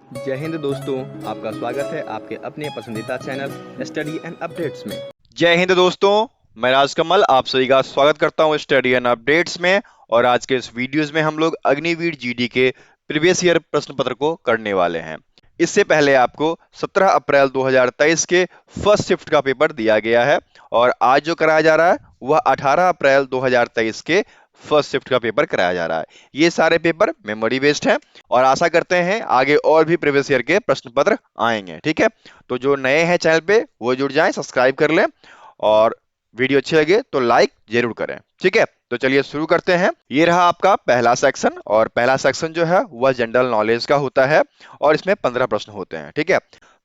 जय हिंद दोस्तों, आपका स्वागत है आपके अपने पसंदीदा चैनल स्टडी एंड अपडेट्स में। जय हिंद दोस्तों। मैं राजकमल आप सभी का स्वागत करता हूं स्टडी एंड अपडेट्स में। और आज के इस वीडियोस में हम लोग अग्निवीर जीडी के प्रीवियस ईयर प्रश्न पत्र को करने वाले हैं। इससे पहले आपको 17 अप्रैल 2023 के फर्स्ट शिफ्ट का पेपर दिया गया है और आज जो कराया जा रहा है वह 18 अप्रैल 2023 के फर्स्ट शिफ्ट का पेपर कराया जा रहा है। ये सारे पेपर मेमोरी बेस्ड हैं और आशा करते हैं आगे और भी प्रीवियस ईयर के प्रश्न पत्र आएंगे। ठीक है, तो जो नए हैं चैनल पे वो जुड़ जाएं, सब्सक्राइब कर लें और वीडियो अच्छी लगे तो लाइक जरूर करें। ठीक है, तो चलिए शुरू करते हैं। ये रहा आपका पहला सेक्शन और पहला सेक्शन जो है वह जनरल नॉलेज का होता है और इसमें 15 प्रश्न होते हैं। ठीक है,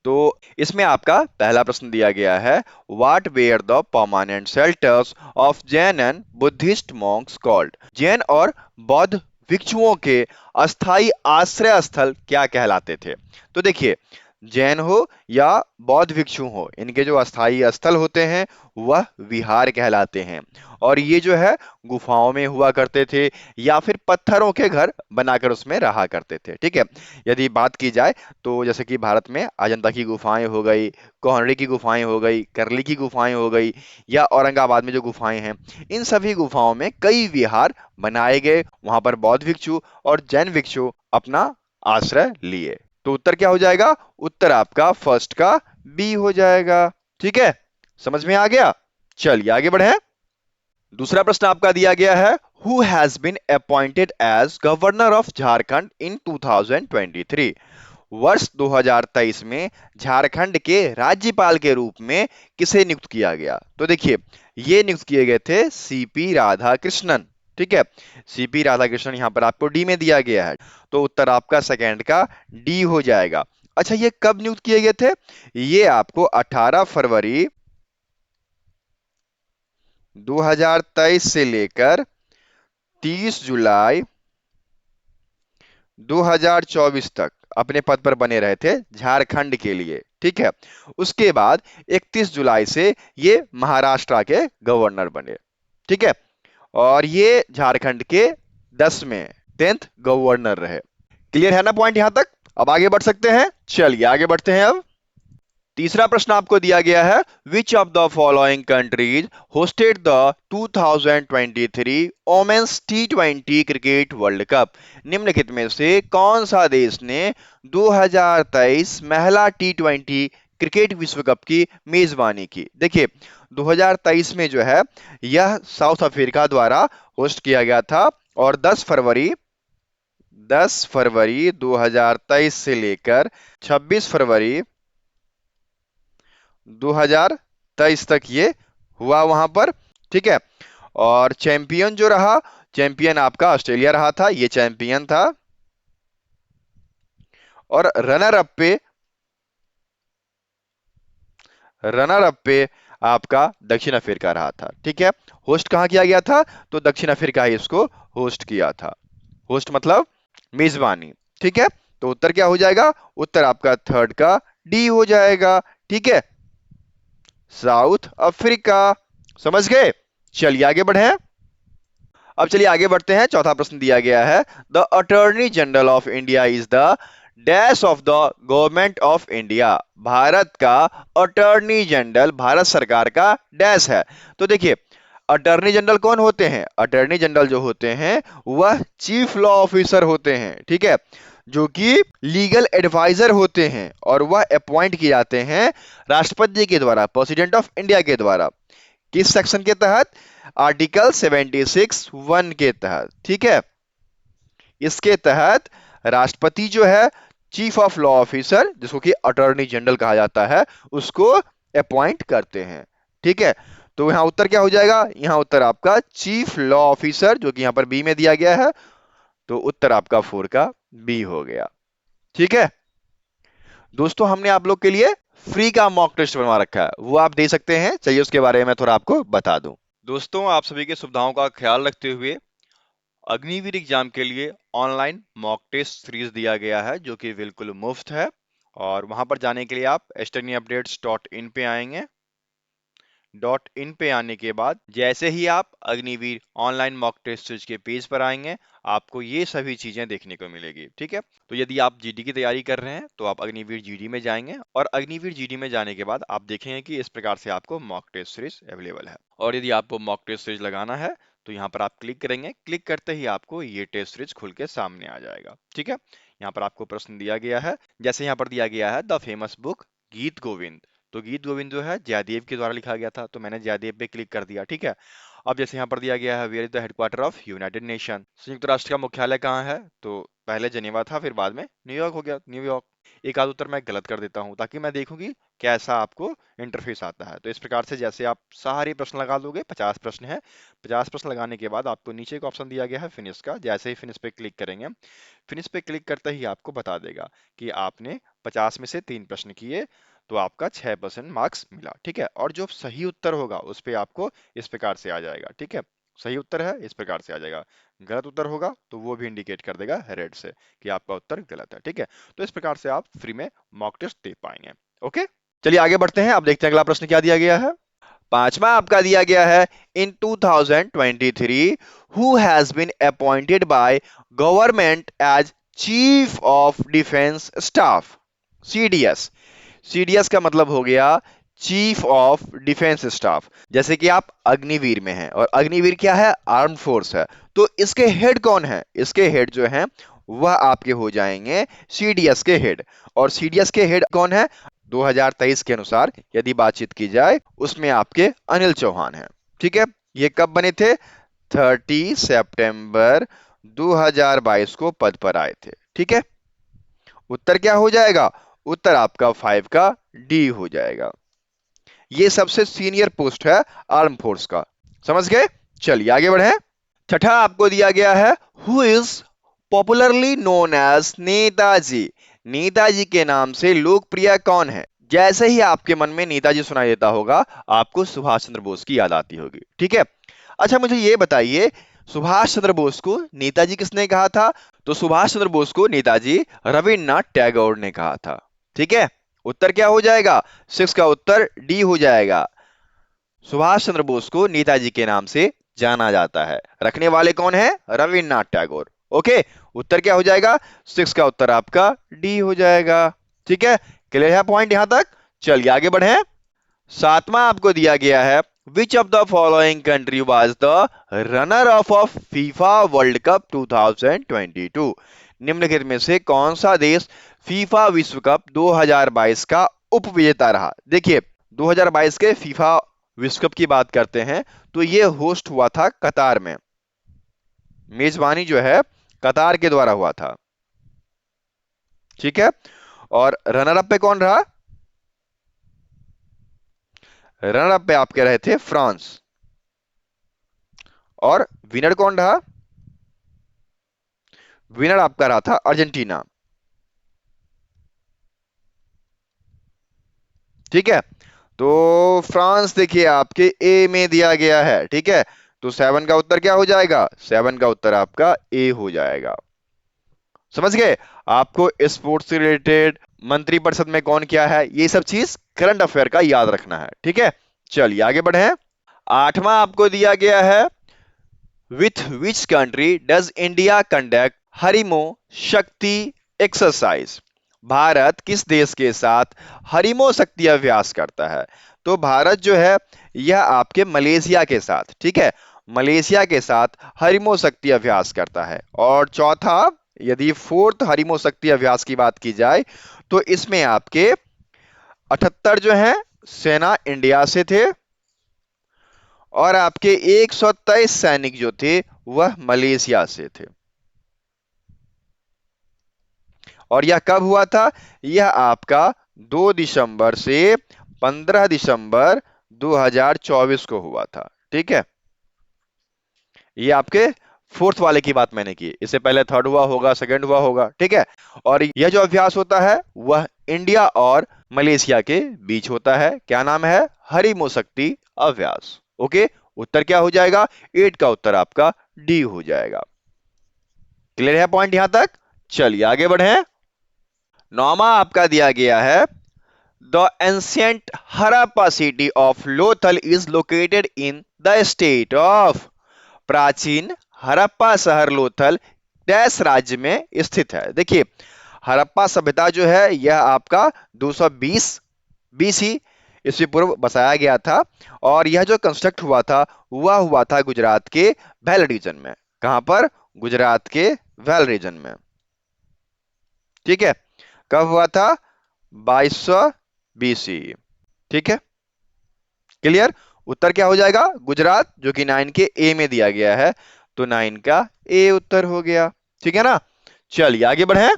तो इसमें आपका पहला प्रश्न दिया गया है, what were the permanent shelters of Jain and Buddhist monks called. Jain और बौद्ध भिक्षुओं के अस्थाई आश्रय स्थल क्या कहलाते थे। तो देखिए, जैन हो या बौद्ध भिक्षु हो, इनके जो अस्थाई स्थल होते हैं वह विहार कहलाते हैं और ये जो है गुफाओं में हुआ करते थे या फिर पत्थरों के घर बनाकर उसमें रहा करते थे। ठीक है, यदि बात की जाए तो जैसे कि भारत में अजंता की गुफाएं हो गई, कोहरड़ी की गुफाएं हो गई, करली की गुफाएं हो गई या औरंगाबाद में जो गुफाएं हैं, इन सभी गुफाओं में कई विहार बनाए गए। वहां पर बौद्ध भिक्षु और जैन भिक्षु अपना आश्रय लिए। तो उत्तर क्या हो जाएगा? उत्तर आपका फर्स्ट का बी हो जाएगा। ठीक है, समझ में आ गया। चलिए आगे बढ़े। दूसरा प्रश्न आपका दिया गया है, who has been appointed as governor of Jharkhand in 2023। वर्ष 2023 में झारखंड के राज्यपाल के रूप में किसे नियुक्त किया गया। तो देखिए, ये नियुक्त किए गए थे सीपी राधाकृष्णन। ठीक है, सीपी राधाकृष्णन यहां पर आपको डी में दिया गया है, तो उत्तर आपका सेकेंड का डी हो जाएगा। अच्छा, ये कब नियुक्त किए गए थे? ये आपको 18 फरवरी 2023 से लेकर 30 जुलाई 2024 तक अपने पद पर बने रहे थे झारखंड के लिए। ठीक है, उसके बाद 31 जुलाई से ये महाराष्ट्र के गवर्नर बने। ठीक है, और ये झारखंड के 10वें 10th गवर्नर रहे। क्लियर है ना पॉइंट यहां तक? अब आगे बढ़ सकते हैं। चलिए आगे बढ़ते हैं। अब तीसरा प्रश्न आपको दिया गया है, which of the following countries hosted the 2023 women's T20 cricket world cup. निम्नलिखित में से कौन सा देश ने 2023 महिला टी20 क्रिकेट विश्व कप की मेजबानी की। देखिए, 2023 में जो है यह साउथ अफ्रीका द्वारा होस्ट किया गया था और 10 फरवरी 2023 से लेकर 26 फरवरी 2023 तक ये हुआ वहां पर। ठीक है, और चैंपियन जो रहा, चैंपियन आपका ऑस्ट्रेलिया रहा था, ये चैंपियन था। और रनर अप पे आपका दक्षिण अफ्रीका रहा था। ठीक है, होस्ट कहां किया गया था? तो दक्षिण अफ्रीका ही इसको होस्ट किया था। होस्ट मतलब मेजबानी। ठीक है, तो उत्तर क्या हो जाएगा? उत्तर आपका थर्ड का डी हो जाएगा। ठीक है, साउथ अफ्रीका। समझ गए? चलिए आगे बढ़े। अब चलिए आगे बढ़ते हैं। चौथा प्रश्न दिया गया है, the attorney general of India is the dash of the government of India. Bharat का अटॉर्नी जनरल भारत सरकार का डैश है। तो देखिए, अटॉर्नी जनरल कौन होते हैं? अटॉर्नी जनरल जो होते हैं वह चीफ लॉ ऑफिसर होते हैं। ठीक है, जो कि लीगल एडवाइजर होते हैं और वह अपॉइंट किए जाते हैं राष्ट्रपति के द्वारा, प्रेसिडेंट ऑफ इंडिया के द्वारा। किस सेक्शन के तहत? आर्टिकल 76(1) के तहत। ठीक है, इसके तहत राष्ट्रपति जो है चीफ ऑफ लॉ ऑफिसर, जिसको कि अटॉर्नी जनरल कहा जाता है, उसको अपॉइंट करते हैं। ठीक है, तो यहां उत्तर क्या हो जाएगा? यहां उत्तर आपका चीफ लॉ ऑफिसर, जो कि यहां पर बी में दिया गया है, तो उत्तर आपका 4 का बी हो गया। ठीक है दोस्तों, हमने आप लोग के लिए फ्री का मॉक टेस्ट बनवा रखा है, वो आप दे सकते हैं। चलिए उसके बारे में थोड़ा आपको बता दूं। दोस्तों, आप सभी की सुविधाओं का ख्याल रखते हुए अग्निवीर एग्जाम के लिए ऑनलाइन मॉक टेस्ट सीरीज दिया गया है, जो कि बिल्कुल मुफ्त है। और वहां पर जाने के लिए आप studyupdates.in पे आएंगे। अग्निवीर.in पे आने के बाद जैसे ही आप Agniveer online mock test series के पेज पर आएंगे, आपको ये सभी चीजें देखने को मिलेगी। ठीक है, तो यदि आप जीडी की तैयारी कर रहे हैं तो आप अग्निवीर जीडी में जाएंगे, और अग्निवीर जीडी में जाने के बाद आप देखेंगे कि इस प्रकार से आपको मॉक टेस्ट सीरीज अवेलेबल है। और यदि आपको मॉक टेस्ट सीरीज लगाना है तो यहाँ पर आप क्लिक करेंगे, क्लिक करते ही आपको ये टेस्ट सीरीज खुल के सामने आ जाएगा। ठीक है, यहाँ पर आपको प्रश्न दिया गया है, जैसे यहाँ पर दिया गया है द फेमस बुक गीत गोविंद। तो गीत गोविंद जो है जयदेव के द्वारा लिखा गया था, तो मैंने जयदेव पे क्लिक कर दिया। ठीक है, अब जैसे यहाँ पर दिया गया है where is the headquarter of United Nation, संयुक्त राष्ट्र का मुख्यालय कहाँ है, तो पहले जेनेवा था, फिर बाद में न्यूयॉर्क हो गया, न्यूयॉर्क। एक आध उत्तर मैं गलत कर देता हूँ ताकि मैं देखूं कि कैसा आपको इंटरफेस आता है। तो इस प्रकार से जैसे आप सारे प्रश्न लगा लोगे, 50 प्रश्न है, 50 प्रश्न लगाने के बाद आपको नीचे एक ऑप्शन दिया गया है फिनिश का। जैसे ही फिनिश पे क्लिक करेंगे, फिनिश पे क्लिक करते ही आपको बता देगा कि आपने 50 में से 3 प्रश्न किए, तो आपका 6% मार्क्स मिला। ठीक है, और जो सही उत्तर होगा उस पे आपको इस प्रकार से आ जाएगा। ठीक है, सही उत्तर है इस प्रकार से आ जाएगा, गलत उत्तर होगा तो वो भी इंडिकेट कर देगा रेड से कि आपका उत्तर गलत है। ठीक है, तो इस प्रकार से आप फ्री में मॉक टेस्ट दे पाएंगे। ओके, चलिए आगे बढ़ते हैं। अब देखते हैं अगला प्रश्न क्या दिया गया है। पांचवा आपका दिया गया है, in 2023 who has been appointed by government as chief of defence staff, CDS. CDS का मतलब हो गया चीफ ऑफ डिफेंस स्टाफ। जैसे कि आप अग्निवीर में हैं, और अग्निवीर क्या है, आर्म फोर्स है, तो इसके हेड कौन है, इसके हेड जो है वह आपके हो जाएंगे सीडीएस के हेड। और सीडीएस के हेड कौन है, 2023 के अनुसार यदि बातचीत की जाए उसमें आपके अनिल चौहान हैं। ठीक है, ये कब बने थे, 30 सितंबर 2022 को पद पर आए थे। ठीक है, उत्तर क्या हो जाएगा, उत्तर आपका 5 का डी हो जाएगा। ये सबसे सीनियर पोस्ट है आर्म फोर्स का, समझ गए। चलिए आगे बढ़े। छठा आपको दिया गया है, who is popularly known as Netaji. Netaji के नाम से लोकप्रिय कौन है। जैसे ही आपके मन में नेताजी सुनाई देता होगा, आपको सुभाष चंद्र बोस की याद आती होगी। ठीक है, अच्छा मुझे ये बताइए, सुभाष चंद्र बोस को नेताजी किसने कहा था, तो सुभाष चंद्र बोस को नेताजी रविन्द्रनाथ टैगोर ने कहा था। ठीक है, उत्तर क्या हो जाएगा, 6 का उत्तर डी हो जाएगा। सुभाष चंद्र बोस को नेताजी के नाम से जाना जाता है, रखने वाले कौन है, रविन्द्रनाथ टैगोर। ओके, उत्तर क्या हो जाएगा, 6 का उत्तर आपका डी हो जाएगा। ठीक है, क्लियर है पॉइंट यहां तक। चलिए आगे बढ़े। सातवां आपको दिया गया है, which of the following country was the runner up of FIFA world cup 2022। निम्नलिखित में से कौन सा देश फीफा विश्व कप 2022 का उपविजेता रहा। देखिए 2022 के फीफा विश्व कप की बात करते हैं तो ये होस्ट हुआ था कतार में, मेजबानी जो है कतार के द्वारा हुआ था। ठीक है, और रनर अप पे कौन रहा, रनर अप पे आपके रहे थे फ्रांस, और विनर कौन रहा, विनर आपका रहा था अर्जेंटीना। ठीक है, तो फ्रांस देखिए आपके ए में दिया गया है। ठीक है, तो 7 का उत्तर क्या हो जाएगा, 7 का उत्तर आपका ए हो जाएगा। समझ गए, आपको स्पोर्ट्स से रिलेटेड मंत्रिपरिषद में कौन क्या है, ये सब चीज करंट अफेयर का याद रखना है। ठीक है, चलिए आगे बढ़े। आठवां आपको दिया गया है, with which country does India conduct Harimau Shakti exercise. Bharat किस देश के साथ हरिमो शक्ति अभ्यास करता है, तो भारत जो है यह आपके मलेशिया के साथ, ठीक है, मलेशिया के साथ हरिमो शक्ति अभ्यास करता है। और चौथा, यदि फोर्थ हरिमो शक्ति अभ्यास की बात की जाए तो इसमें आपके 78 जो है सेना इंडिया से थे, और आपके 123 सैनिक जो थे वह मलेशिया से थे। और यह कब हुआ था, यह आपका 2 दिसंबर से 15 दिसंबर 2024 को हुआ था। ठीक है, ये आपके फोर्थ वाले की बात मैंने की, इससे पहले थर्ड हुआ होगा, सेकंड हुआ होगा। ठीक है, और यह जो अभ्यास होता है वह इंडिया और मलेशिया के बीच होता है। क्या नाम है, हरिमो शक्ति अभ्यास। ओके, उत्तर क्या हो जाएगा, 8 का उत्तर आपका डी हो जाएगा। क्लियर है पॉइंट यहां तक। चलिए आगे बढ़े। नौवां आपका दिया गया है, the ancient Harappa city of Lothal is located in the state of. प्राचीन हड़प्पा शहर लोथल डैश राज्य में स्थित है। देखिए, हड़प्पा सभ्यता जो है यह आपका 220 बीसी ईस्वी पूर्व बसाया गया था, और यह जो कंस्ट्रक्ट हुआ था वह हुआ था गुजरात के वेल रीजन में। कहां पर? गुजरात के वेल रीजन में। ठीक है, कब हुआ था? 2200 बीसी। ठीक है, क्लियर? उत्तर क्या हो जाएगा? गुजरात, जो कि 9 के ए में दिया गया है, तो 9 का ए उत्तर हो गया। ठीक है ना? चलिए आगे बढ़े।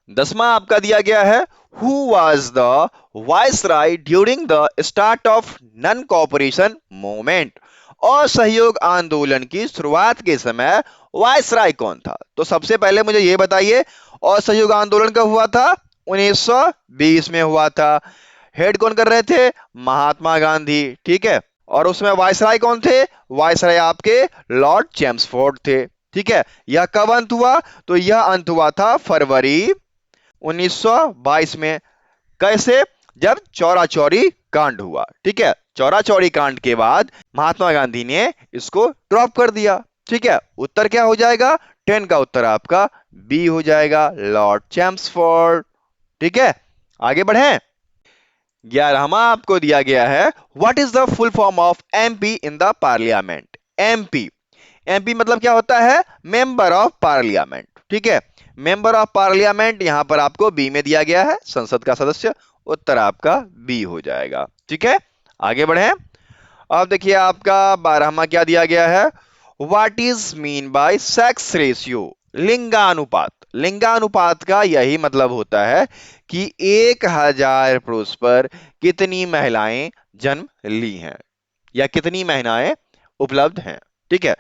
10वां आपका दिया गया है, who was the viceroy during the start of non cooperation movement. असहयोग आंदोलन की शुरुआत के समय वायसराय कौन था? तो सबसे पहले मुझे यह बताइए, असहयोग आंदोलन कब हुआ था? 1920 में हुआ था। हेड कौन कर रहे थे? महात्मा गांधी। ठीक है, और उसमें वायसराय कौन थे? वायसराय आपके लॉर्ड चेम्सफोर्ड थे। ठीक है, यह कब अंत हुआ? तो यह अंत हुआ था फरवरी 1922 में। कैसे? जब चौरा चौरी कांड हुआ। ठीक है, चौरा चौरी कांड के बाद महात्मा गांधी ने इसको ड्रॉप कर दिया। ठीक है, उत्तर क्या हो जाएगा? 10 का उत्तर आपका बी हो जाएगा, लॉर्ड चेम्सफोर्ड। ठीक है, आगे बढ़ें। 11वां आपको दिया गया है, what is the full form of MP in the parliament. MP, MP मतलब क्या होता है? Member of parliament. ठीक है, मेंबर ऑफ पार्लियामेंट यहां पर आपको बी में दिया गया है, संसद का सदस्य। उत्तर आपका बी हो जाएगा। ठीक है, आगे बढ़े। अब देखिए आपका 12वां क्या दिया गया है, what is mean by sex ratio. लिंगानुपात। लिंगानुपात का यही मतलब होता है कि 1000 पुरुष पर कितनी महिलाएं जन्म ली हैं, या कितनी महिलाएं उपलब्ध हैं। ठीक है,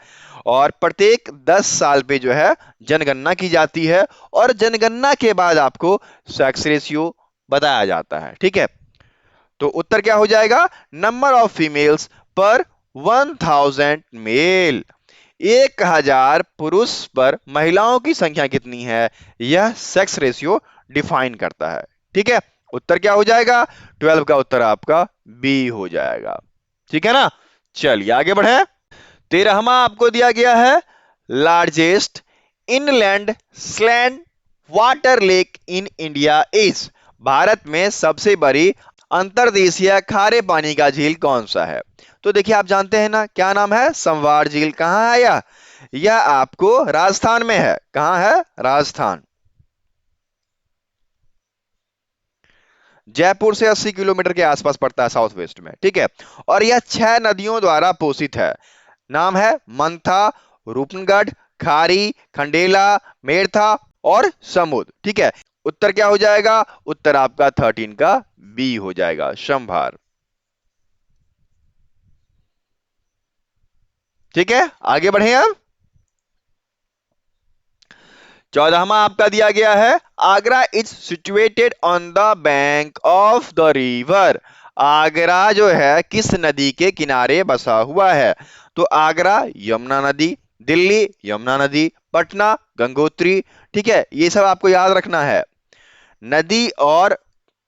और प्रत्येक 10 साल पे जो है जनगणना की जाती है, और जनगणना के बाद आपको सेक्स रेशियो बताया जाता है। ठीक है, तो उत्तर क्या हो जाएगा? नंबर ऑफ फीमेल्स पर 1000 मेल। 1000 पुरुष पर महिलाओं की संख्या कितनी है, यह सेक्स रेशियो डिफाइन करता है। ठीक है, उत्तर क्या हो जाएगा? 12 का उत्तर आपका बी हो जाएगा। ठीक है ना? चलिए आगे बढ़े। 13वां आपको दिया गया है, largest inland स्लैंड water lake in India is. Bharat में सबसे बड़ी अंतर्देशीय खारे पानी का झील कौन सा है? तो देखिए, आप जानते हैं ना, क्या नाम है? समवार झील। कहां है यह आपको राजस्थान में है। कहां है? राजस्थान। जयपुर से 80 किलोमीटर के आसपास पड़ता है, साउथ वेस्ट में। ठीक है, और यह 6 नदियों द्वारा पोषित है। नाम है मंथा, रूपनगढ़, खारी, खंडेला, मेरथा और समुद्र। ठीक है, उत्तर क्या हो जाएगा? उत्तर आपका 13 का बी हो जाएगा, शंभार। ठीक है, आगे बढ़े अब। 14वां आपका दिया गया है, Agra is situated on the bank of the river. Agra जो है किस नदी के किनारे बसा हुआ है? तो आगरा यमुना नदी, दिल्ली यमुना नदी, पटना गंगोत्री। ठीक है, ये सब आपको याद रखना है। नदी और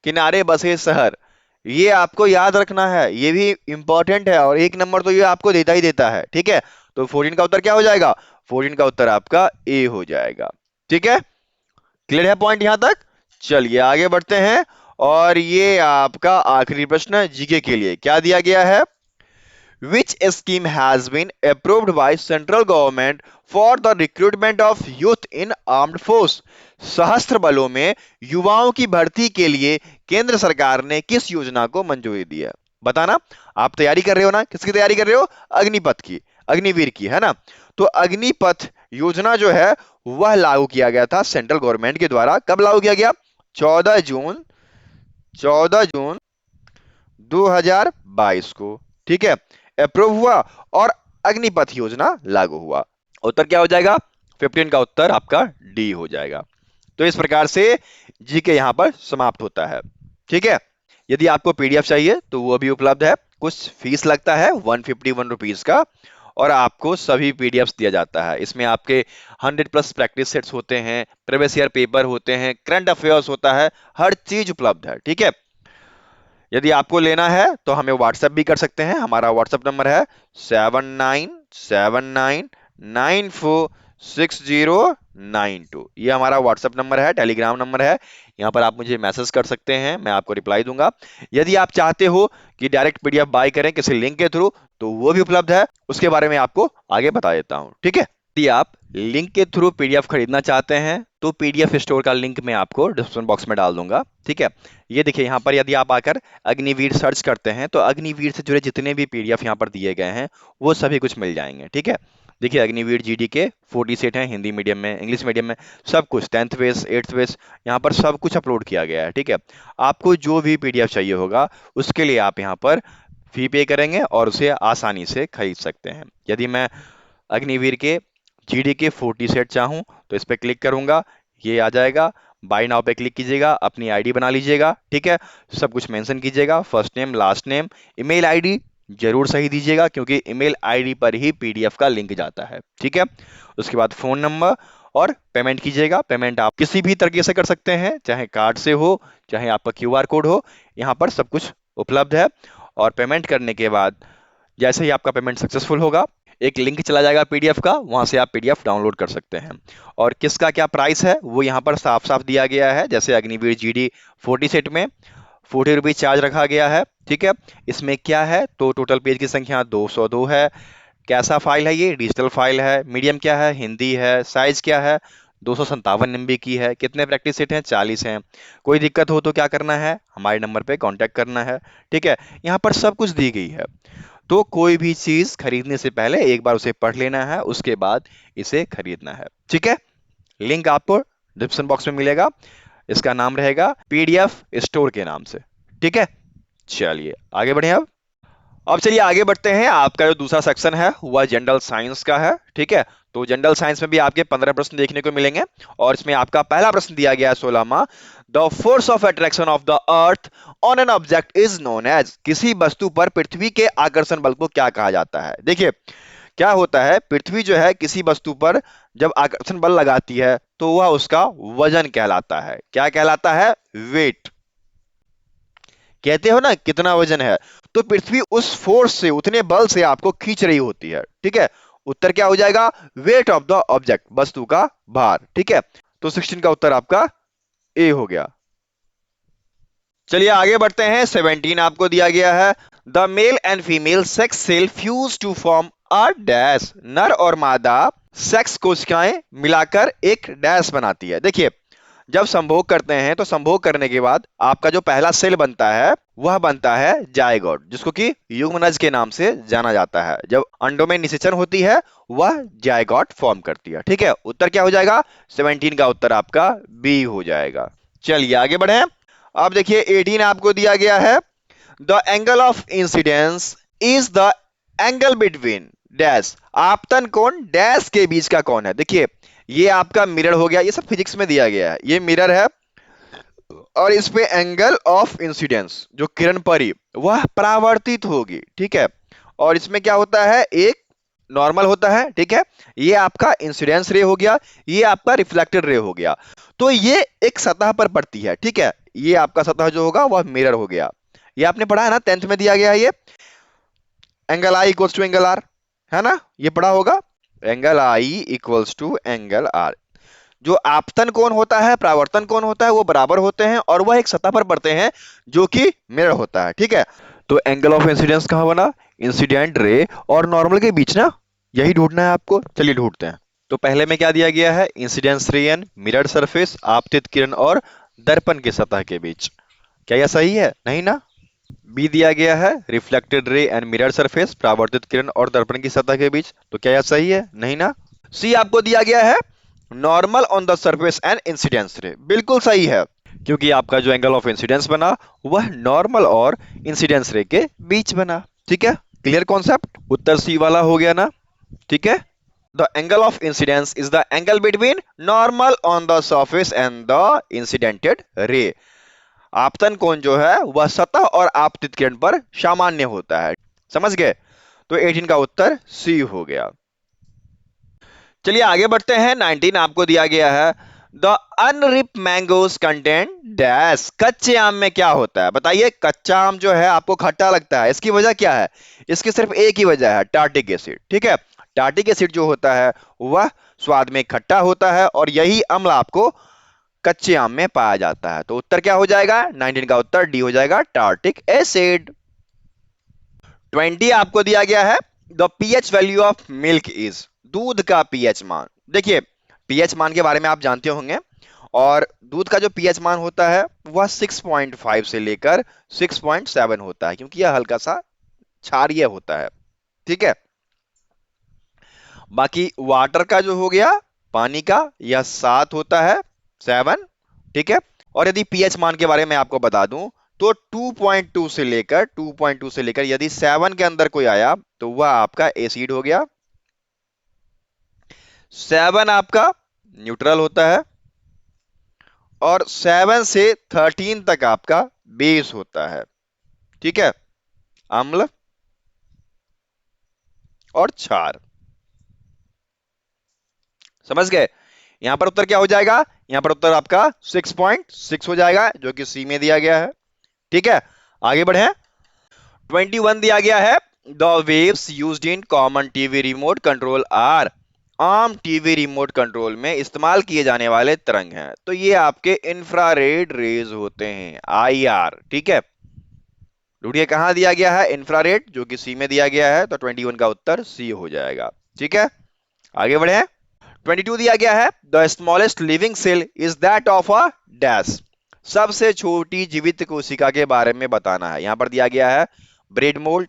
किनारे बसे शहर, ये आपको याद रखना है, ये भी इंपॉर्टेंट है, और 1 नंबर तो ये आपको देता ही देता है। ठीक है, तो 14 का उत्तर क्या हो जाएगा? 14 का उत्तर आपका ए हो जाएगा। ठीक है, क्लियर है पॉइंट यहां तक? चलिए आगे बढ़ते हैं, और ये आपका आखिरी प्रश्न जीके के लिए क्या दिया गया है, which scheme has been approved by central government for the recruitment of youth in armed force। सशस्त्र बलों में युवाओं की भर्ती के लिए केंद्र सरकार ने किस योजना को मंजूरी दी है? बताना। आप तैयारी कर रहे हो ना? किसकी तैयारी कर रहे हो? अग्निपथ की, अग्निवीर की, है ना? तो अग्निपथ योजना जो है वह लागू किया गया था सेंट्रल गवर्नमेंट के द्वारा। कब लागू किया गया? 14 जून 2022 को। ठीक है, अप्रूव हुआ और अग्निपथ योजना लागू हुआ। उत्तर क्या हो जाएगा? 15 का उत्तर आपका डी हो जाएगा। तो इस प्रकार से जीके यहां पर समाप्त होता है। ठीक है, यदि आपको पीडीएफ चाहिए तो वो भी उपलब्ध है। कुछ फीस लगता है 151 रुपीज का, और आपको सभी पीडीएफ्स दिया जाता है। इसमें आपके 100+ प्रैक्टिस सेट्स होते हैं, प्रीवियस ईयर पेपर होते हैं, करंट अफेयर्स होता है, हर चीज उपलब्ध है। ठीक है, यदि आपको लेना है तो हमें व्हाट्सएप भी कर सकते हैं। हमारा व्हाट्सएप नंबर है 7979946092। ये हमारा व्हाट्सएप नंबर है, टेलीग्राम नंबर है। यहाँ पर आप मुझे मैसेज कर सकते हैं, मैं आपको रिप्लाई दूंगा। यदि आप चाहते हो कि डायरेक्ट पीडीएफ बाय करें किसी लिंक के थ्रू, तो वो भी उपलब्ध है, उसके बारे में आपको आगे बता देता हूँ, ठीक है। यदि आप लिंक के थ्रू पीडीएफ खरीदना चाहते हैं तो पीडीएफ स्टोर का लिंक मैं आपको डिस्क्रिप्शन बॉक्स में डाल दूंगा, ठीक है। ये देखिए यहाँ पर यदि आप आकर अग्निवीर सर्च करते हैं तो अग्निवीर से जुड़े जितने भी पीडीएफ यहाँ पर दिए गए हैं वो सभी कुछ मिल जाएंगे, ठीक है। देखिए अग्निवीर जीडी के 40 सेट हैं, हिंदी मीडियम में, इंग्लिश मीडियम में, सब कुछ 10th बेस 8th बेस यहाँ पर सब कुछ अपलोड किया गया है, ठीक है। आपको जो भी पीडीएफ चाहिए होगा उसके लिए आप यहाँ पर फी पे करेंगे और उसे आसानी से खरीद सकते हैं। यदि मैं अग्निवीर के जीडी के 40 सेट चाहूं तो इस पर क्लिक करूंगा, ये आ जाएगा। बाय नाउ पे क्लिक कीजिएगा, अपनी आईडी बना लीजिएगा, ठीक है। सब कुछ मेंशन कीजिएगा, first name last name, email ID जरूर सही दीजिएगा क्योंकि ईमेल आईडी पर ही पीडीएफ का लिंक जाता है, ठीक है। उसके बाद फोन नंबर और पेमेंट कीजिएगा। पेमेंट आप किसी भी तरीके से कर सकते हैं, चाहे कार्ड से हो, चाहे आपका क्यूआर कोड हो, यहाँ पर सब कुछ उपलब्ध है। और पेमेंट करने के बाद जैसे ही आपका पेमेंट सक्सेसफुल होगा, एक लिंक चला जाएगा पीडीएफ का, वहां से आप पीडीएफ डाउनलोड कर सकते हैं। और किसका क्या प्राइस है वो यहाँ पर साफ साफ दिया गया है। जैसे अग्निवीर जीडी 40 सेट में 40 रुपीज चार्ज रखा गया है, ठीक है। इसमें क्या है तो टोटल पेज की संख्या 202 है। कैसा फाइल है ये, डिजिटल फाइल है। मीडियम क्या है, हिंदी है। साइज क्या है, 257 MB की है। कितने प्रैक्टिस सेट हैं, 40 हैं। कोई दिक्कत हो तो क्या करना है, हमारे नंबर पे कांटेक्ट करना है, ठीक है। यहाँ पर सब कुछ दी गई है। तो कोई भी चीज खरीदने से पहले एक बार उसे पढ़ लेना है, उसके बाद इसे खरीदना है, ठीक है। लिंक आपको डिस्क्रिप्शन बॉक्स में मिलेगा। इसका नाम रहेगा पीडीएफ स्टोर के नाम से, ठीक है। चलिए आगे बढ़े अब चलिए आगे बढ़ते हैं। आपका जो दूसरा सेक्शन है वह जनरल साइंस का है, ठीक है। तो जनरल साइंस में भी आपके 15 प्रश्न देखने को मिलेंगे और इसमें आपका पहला प्रश्न दिया गया है 16वां। The force of attraction of the earth on an object is known as. किसी वस्तु पर पृथ्वी के आकर्षण बल को क्या कहा जाता है। देखिए क्या होता है, पृथ्वी जो है किसी वस्तु पर जब आकर्षण बल लगाती है तो वह उसका वजन कहलाता है। क्या कहलाता है, वेट। कहते हो ना कितना वजन है, तो पृथ्वी उस फोर्स से, उतने बल से आपको खींच रही होती है, ठीक है। उत्तर क्या हो जाएगा, वेट ऑफ द ऑब्जेक्ट, वस्तु का भार, ठीक है। तो 16 का उत्तर आपका ए हो गया। चलिए आगे बढ़ते हैं। 17 आपको दिया गया है। The male and female sex cell fuse to form a dash. नर और मादा सेक्स कोशिकाएं मिलाकर एक डैश बनाती है। देखिए जब संभोग करते हैं तो संभोग करने के बाद आपका जो पहला सेल बनता है वह बनता है जायगोट, जिसको कि युग्मनज के नाम से जाना जाता है। जब अंडों में निषेचन होती है वह जायगोट फॉर्म करती है, ठीक है। उत्तर क्या हो जाएगा, 17 का उत्तर आपका बी हो जाएगा। चलिए आगे बढ़े। अब देखिए 18 आपको दिया गया है। The angle of incidence is the angle between dash. आपतन कोण डैश के बीच का कौन है। देखिए ये आपका मिरर हो गया, ये सब फिजिक्स में दिया गया है। ये मिरर है और इस पे एंगल ऑफ इंसिडेंस जो किरण परी वह परावर्तित होगी, ठीक है। और इसमें क्या होता है, एक नॉर्मल होता है, ठीक है। ये आपका इंसिडेंस रे हो गया, ये आपका रिफ्लेक्टेड रे हो गया। तो ये एक सतह पर पड़ती है, ठीक है। ये आपका सतह जो होगा वह मिरर हो गया। ये आपने पढ़ा है ना, 10th में दिया गया है ये। Angle i equals to angle r, है ना, ये पढ़ा होगा। Angle i equals to angle r. जो आपतन कोण होता है, परावर्तन कोण होता है, वो बराबर होते हैं और वह एक सतह पर पड़ते हैं जो कि मिरर होता है, ठीक है। तो एंगल ऑफ इंसिडेंस कहां बना, इंसिडेंट रे और नॉर्मल के बीच ना, यही ढूंढना है आपको। चलिए ढूंढते हैं। तो पहले में क्या दिया गया है, इंसिडेंस रे एंड मिरर सरफेस, आपतित किरण और दर्पण की सतह के बीच। क्या यह सही है, नहीं ना। बी दिया गया है reflected ray and mirror surface, परावर्तित किरण और दर्पण की सतह के बीच। तो क्या यह सही है, नहीं ना। सी आपको दिया गया है normal on the surface and incidence रे, बिल्कुल सही है क्योंकि आपका जो एंगल ऑफ इंसिडेंस बना वह नॉर्मल और इंसिडेंस रे के बीच बना, ठीक है। क्लियर कॉन्सेप्ट, उत्तर सी वाला हो गया ना, ठीक है। The angle of incidence is the angle between normal on the surface and the incidented ray. आपतन कोण जो है वह सतह और आपतित किरण पर सामान्य होता है, समझ गए। तो 18 का उत्तर सी हो गया। चलिए आगे बढ़ते हैं। 19 आपको दिया गया है। The unripe mangoes content dash. कच्चे आम में क्या होता है बताइए। कच्चा आम जो है आपको खट्टा लगता है, इसकी वजह क्या है? इसकी सिर्फ एक ही वजह है, टार्टिक एसिड। ठीक है, टार्टिक एसिड जो होता है वह स्वाद में खट्टा होता है और यही अम्ल आपको कच्चे आम में पाया जाता है। तो उत्तर क्या हो जाएगा? 19 का उत्तर डी हो जाएगा, टार्टिक एसिड। 20 आपको दिया गया है, the pH value of milk is. दूध का पीएच मान। देखिए, पीएच मान के बारे में आप जानते होंगे, और दूध का जो पीएच मान होता है वह 6.5 से लेकर 6.7 होता है, क्योंकि यह हल्का सा क्षारीय होता है। ठीक है, बाकी वाटर का जो हो गया, पानी का, यह 7 होता है, 7। ठीक है, और यदि पीएच मान के बारे में आपको बता दूं तो 2.2 से लेकर यदि 7 के अंदर कोई आया तो वह आपका एसिड हो गया, 7 आपका न्यूट्रल होता है, और 7 से 13 तक आपका बेस होता है। ठीक है, अम्ल और क्षार। समझ गए? यहां पर उत्तर क्या हो जाएगा? यहां पर उत्तर आपका 6.6 हो जाएगा, जो कि सी में दिया गया है। ठीक है, आगे बढ़े। 21 दिया गया है, the waves used in common TV remote control are. आम टीवी रिमोट कंट्रोल में इस्तेमाल किए जाने वाले तरंग हैं, तो ये आपके इंफ्रारेड रेज होते हैं, आईआर। ठीक है, ढूंढिए कहां दिया गया है इंफ्रारेड, जो कि सी में दिया गया है, तो 21 का उत्तर सी हो जाएगा। ठीक है, आगे बढ़े। 22 दिया गया है, the smallest living cell is that of a dash. सबसे छोटी जीवित कोशिका के बारे में बताना है। यहां पर दिया गया है bread mould,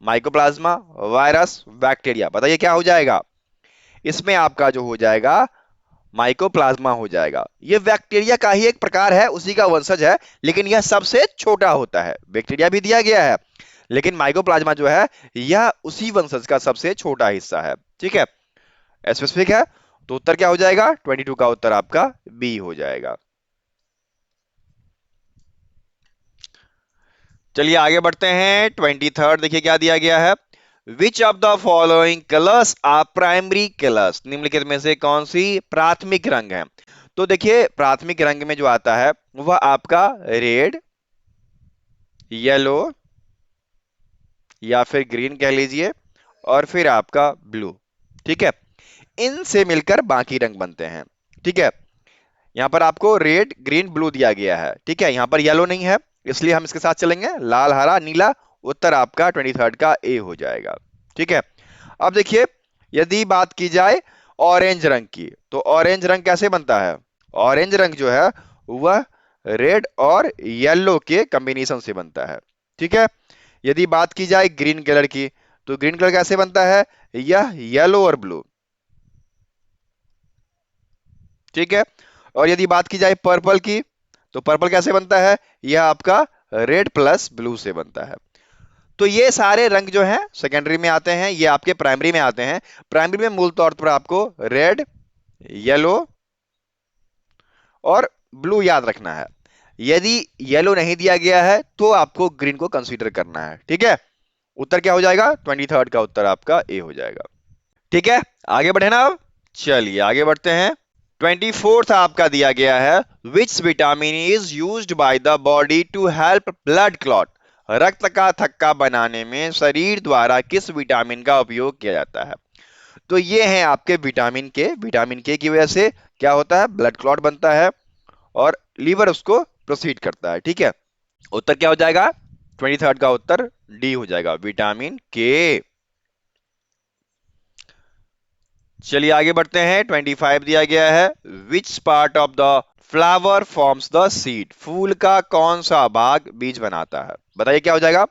mycoplasma, virus, bacteria. बताइए क्या हो जाएगा? इसमें आपका जो हो जाएगा माइकोप्लाज्मा हो जाएगा। ये बैक्टीरिया का ही एक प्रकार है, उसी का वंशज है, लेकिन यह सबसे छोटा होता है। बैक्टीरिया भी दिया गया है, लेकिन माइकोप्लाज्मा जो है यह उसी वंशज का सबसे छोटा हिस्सा है। ठीक है, स्पेसिफिक है, तो उत्तर क्या हो जाएगा? 22 का उत्तर आपका बी हो जाएगा। चलिए आगे बढ़ते हैं। 23 देखिए क्या दिया गया है, which of the following colours are primary colours. निम्नलिखित में से कौन सी प्राथमिक रंग है? तो देखिए, प्राथमिक रंग में जो आता है वह आपका रेड, येलो या फिर ग्रीन कह लीजिए, और फिर आपका ब्लू। ठीक है, इनसे मिलकर बाकी रंग बनते हैं। ठीक है, यहां पर आपको रेड, ग्रीन, ब्लू दिया गया है। ठीक है, यहां पर येलो नहीं है, इसलिए हम इसके साथ चलेंगे, लाल, हरा, नीला। उत्तर आपका 23 का ए हो जाएगा। ठीक है, अब देखिए, यदि बात की जाए ऑरेंज रंग की, तो ऑरेंज रंग कैसे बनता है? ऑरेंज रंग जो है वह रेड और येलो के कॉम्बिनेशन से बनता है। ठीक है, यदि बात की जाए ग्रीन कलर की, तो ग्रीन कलर कैसे बनता है? यह येलो और ब्लू। ठीक है, और यदि बात की जाए पर्पल की, तो पर्पल कैसे बनता है? यह आपका रेड प्लस ब्लू से बनता है। तो ये सारे रंग जो हैं सेकेंडरी में आते हैं, ये आपके प्राइमरी में आते हैं। प्राइमरी में मूल तौर पर आपको रेड, येलो और ब्लू याद रखना है। यदि येलो नहीं दिया गया है तो आपको ग्रीन को कंसीडर करना है। ठीक है, उत्तर क्या हो जाएगा? 23 का उत्तर आपका ए हो जाएगा। ठीक है, आगे बढ़े ना अब। चलिए आगे बढ़ते हैं। 24 आपका दिया गया है, which vitamin is used by the body to help blood clot. रक्त का थक्का बनाने में शरीर द्वारा किस विटामिन का उपयोग किया जाता है? तो ये हैं आपके विटामिन के। विटामिन के की वजह से क्या होता है? ब्लड क्लॉट बनता है और लीवर उसको प्रोसीड करता है। ठीक है, उत्तर क्या हो जाएगा? 23 का उत्तर डी हो जाएगा, विटामिन के। चलिए आगे बढ़ते हैं। 25 दिया गया है, which part of the flower forms the seed. फूल का कौन सा भाग बीज बनाता है? बताइए क्या हो जाएगा?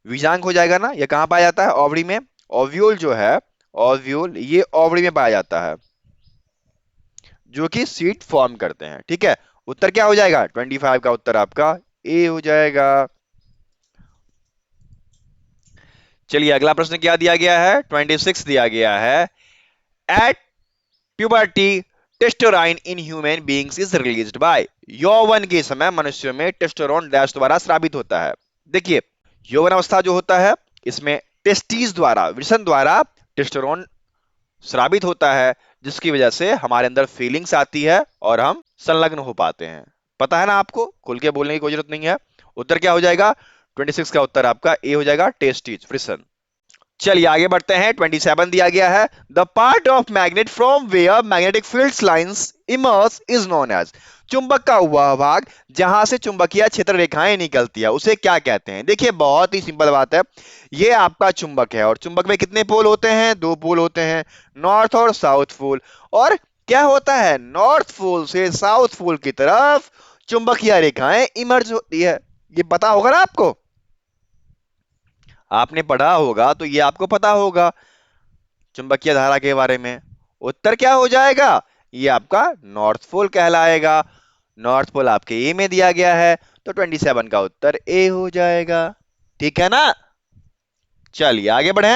बीजांग हो जाएगा ना। यह कहां पाया जाता है? ओवरी में। ओव्यूल जो है, ओव्यूल ये ओवरी में पाया जाता है, जो कि सीड फॉर्म करते हैं। ठीक है, उत्तर क्या हो जाएगा? 25 का उत्तर आपका ए हो जाएगा। चलिए अगला प्रश्न क्या दिया गया है? 26 दिया गया है, at puberty testosterone in human beings is released by. यौवन के समय मनुष्यों में टेस्टोरोन डैश द्वारा स्रावित होता है। देखिए, यौवन अवस्था जो होता है इसमें टेस्टीज द्वारा, वृषण द्वारा टेस्टोरोन स्रावित होता है, जिसकी वजह से हमारे अंदर फीलिंग्स आती है और हम संलग्न हो पाते हैं। पता है ना आपको, खुल के बोलने की कोई जरूरत नहीं है। उत्तर क्या हो जाएगा? 26 का उत्तर आपका ए हो जाएगा, टेस्ट इज फ्रिसन। चलिए आगे बढ़ते हैं। 27 दिया गया है, the part of magnet from where magnetic field lines emerge is known as. चुंबक का वह भाग जहां से चुंबकीय क्षेत्र रेखाएं निकलती है उसे क्या कहते हैं? देखिए बहुत ही सिंपल बात है, ये आपका चुंबक है और चुंबक में कितने पोल होते हैं? दो पोल होते हैं, नॉर्थ और साउथ पोल। और क्या होता है, नॉर्थ पोल से साउथ पोल की तरफ चुंबकीय रेखाएं इमर्ज होती है। ये पता होगा ना आपको, आपने पढ़ा होगा तो ये आपको पता होगा चुंबकीय धारा के बारे में। उत्तर क्या हो जाएगा? ये आपका नॉर्थ पोल कहलाएगा। नॉर्थ पोल आपके ए में दिया गया है, तो 27 का उत्तर ए हो जाएगा। ठीक है ना? चलिए आगे बढ़े।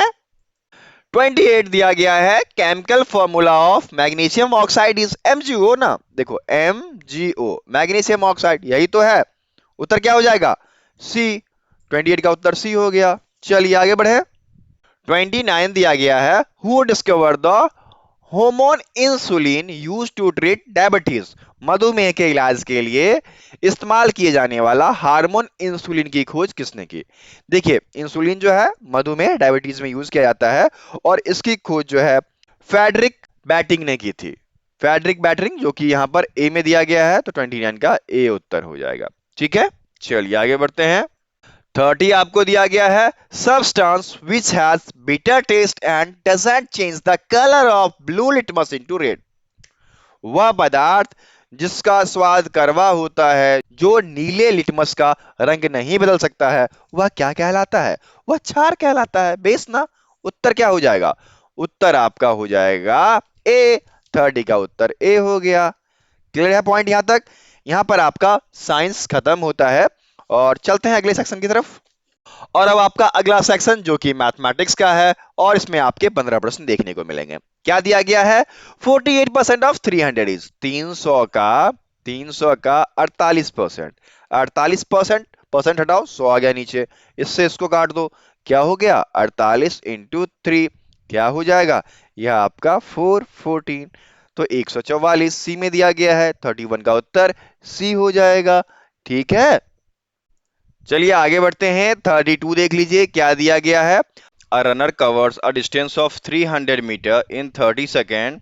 28 दिया गया है, chemical formula of magnesium oxide is MgO ना। देखो MgO मैग्नीशियम ऑक्साइड, यही तो है। उत्तर क्या हो जाएगा? सी। 28 का उत्तर सी हो गया। चलिए आगे बढ़े। 29 दिया गया है, who discover the hormone insulin use to treat diabetes. मधुमेह के इलाज के लिए इस्तेमाल किए जाने वाला हार्मोन इंसुलिन की खोज किसने की? देखिए इंसुलिन जो है मधुमेह डायबिटीज में यूज किया जाता है और इसकी खोज जो है फेडरिक बैटिंग ने की थी। फेडरिक बैटिंग जो कि यहां पर ए में दिया गया है, तो 29 का ए उत्तर हो जाएगा। ठीक है, चलिए आगे बढ़ते हैं। 30 आपको दिया गया है, substance which has bitter taste and doesn't change the colour of blue litmus into red. वह पदार्थ जिसका स्वाद कड़वा होता है, जो नीले लिटमस का रंग नहीं बदल सकता है, वह क्या कहलाता है? वह क्षार कहलाता है। बेस ना। उत्तर क्या हो जाएगा? उत्तर आपका हो जाएगा ए। 30 का उत्तर ए हो गया। क्लियर है पॉइंट यहां तक? यहां पर आपका साइंस खत्म होता है और चलते हैं अगले सेक्शन की तरफ। और अब आपका अगला सेक्शन जो कि मैथमेटिक्स का है और इसमें आपके 15 प्रश्न देखने को मिलेंगे। क्या दिया गया है? 48% ऑफ 300 इज 300 का 48%। 48% परसेंट हटाओ, 100 आ गया नीचे, इससे इसको काट दो। क्या हो गया? 48 इंटू 3 क्या हो जाएगा? यह आपका 414। तो 144 सी में दिया गया है, 31 का उत्तर सी हो जाएगा। ठीक है, चलिए आगे बढ़ते हैं। 32 देख लीजिए क्या दिया गया है। A runner covers a distance of 300 metre in 30 second,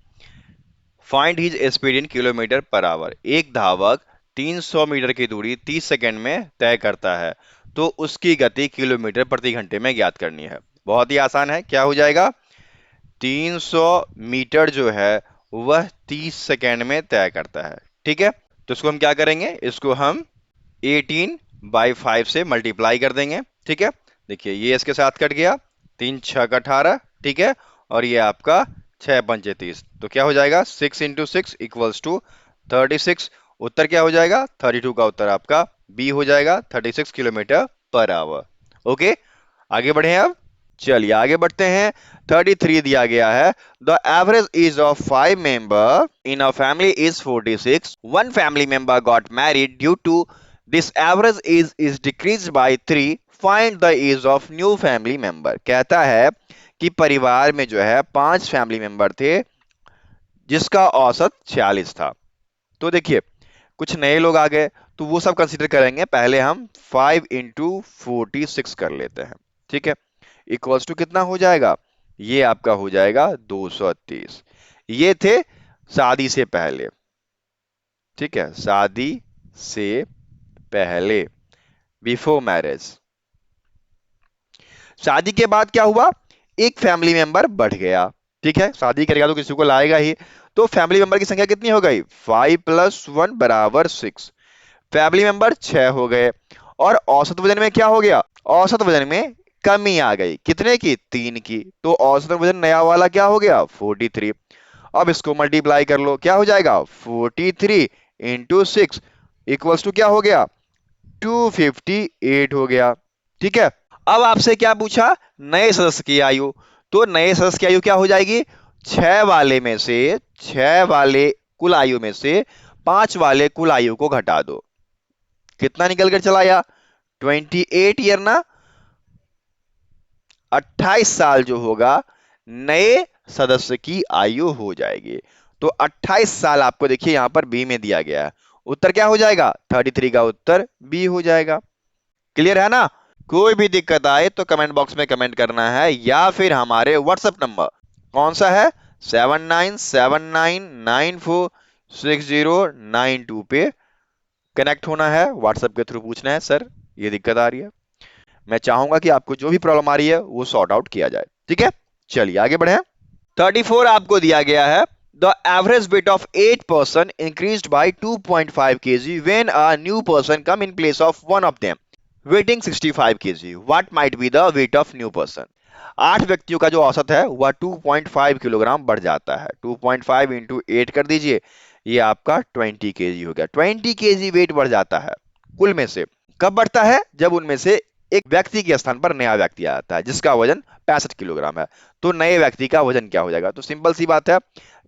find his speed in kilometre per hour. एक धावक 300 मीटर की दूरी 30 सेकेंड में तय करता है, तो उसकी गति किलोमीटर प्रति घंटे में ज्ञात करनी है। बहुत ही आसान है, क्या हो जाएगा? 300 मीटर जो है वह 30 सेकेंड में तय करता है। ठीक है, तो इसको हम क्या करेंगे? इसको हम 18/5 से मल्टीप्लाई कर देंगे। ठीक है, देखिए ये इसके साथ कट गया, 3 6 का 18। ठीक है, और ये आपका 6 पंचे 30, तो क्या हो जाएगा? 6 इंटू 6 इक्वल्स टू 36। उत्तर क्या हो जाएगा? 32 का उत्तर आपका बी हो जाएगा, 36 किलोमीटर पर आवर। ओके, आगे बढ़े अब। चलिए आगे बढ़ते हैं। 33 दिया गया है, the average age of 5 member in a family is 46। One family member got married due to this average age is decrease by 3, find the age of new family member. कहता है कि परिवार में जो है 5 फैमिली मेंबर थे जिसका औसत 46 था। तो देखिए कुछ नए लोग आ गए तो वो सब कंसीडर करेंगे। पहले हम 5 इंटू 46 कर लेते हैं। ठीक है, इक्वल्स टू कितना हो जाएगा? ये आपका हो जाएगा 230। ये थे शादी से पहले। ठीक है, शादी से पहले, बिफोर मैरिज। शादी के बाद क्या हुआ? एक फैमिली मेंबर बढ़ गया। ठीक है, शादी करेगा तो किसी को लाएगा ही, तो फैमिली मेंबर की संख्या कितनी हो गई? 5 + 1 = 6। फैमिली मेंबर 6 हो गए और औसत वजन में क्या हो गया? औसत वजन में कमी आ गई। कितने की? 3 की। तो औसत वजन नया वाला क्या हो गया? 43। अब इसको मल्टीप्लाई कर लो, क्या हो जाएगा? 43 इंटू 6 इक्वल्स टू क्या हो गया? 258 हो गया। ठीक है, अब आपसे क्या पूछा? नए सदस्य की आयु। तो नए सदस्य की आयु क्या हो जाएगी? 6 वाले में से, 6 वाले कुल आयु में से 5 वाले कुल आयु को घटा दो। कितना निकल कर चला आया? 28 ईयर ना। 28 साल जो होगा नए सदस्य की आयु हो जाएगी। तो 28 साल आपको देखिए यहां पर बी में दिया गया है। उत्तर क्या हो जाएगा? 33 का उत्तर बी हो जाएगा। क्लियर है ना? कोई भी दिक्कत आए तो कमेंट बॉक्स में कमेंट करना है या फिर हमारे व्हाट्सएप नंबर कौन सा है 7979946092 पे कनेक्ट होना है। व्हाट्सएप के थ्रू पूछना है सर ये दिक्कत आ रही है। मैं चाहूंगा कि आपको जो भी प्रॉब्लम आ रही है वो सॉर्ट आउट किया जाए। ठीक है, चलिए आगे बढ़े। 34 आपको दिया गया है the average weight of 8 person increased by 2.5 kg when a new person come in place of one of them waiting 65 kg what might be the weight of new person. 8 व्यक्तियों का जो औसत है वह 2.5 किलोग्राम बढ़ जाता है। 2.5 इंटू 8 कर दीजिए, ये आपका 20 kg हो गया। 20 kg वेट बढ़ जाता है कुल में से। कब बढ़ता है? जब उनमें से एक व्यक्ति के स्थान पर नया व्यक्ति आता है जिसका वजन 65 किलोग्राम है। तो नए व्यक्ति का वजन क्या हो जाएगा? तो सिंपल सी बात है,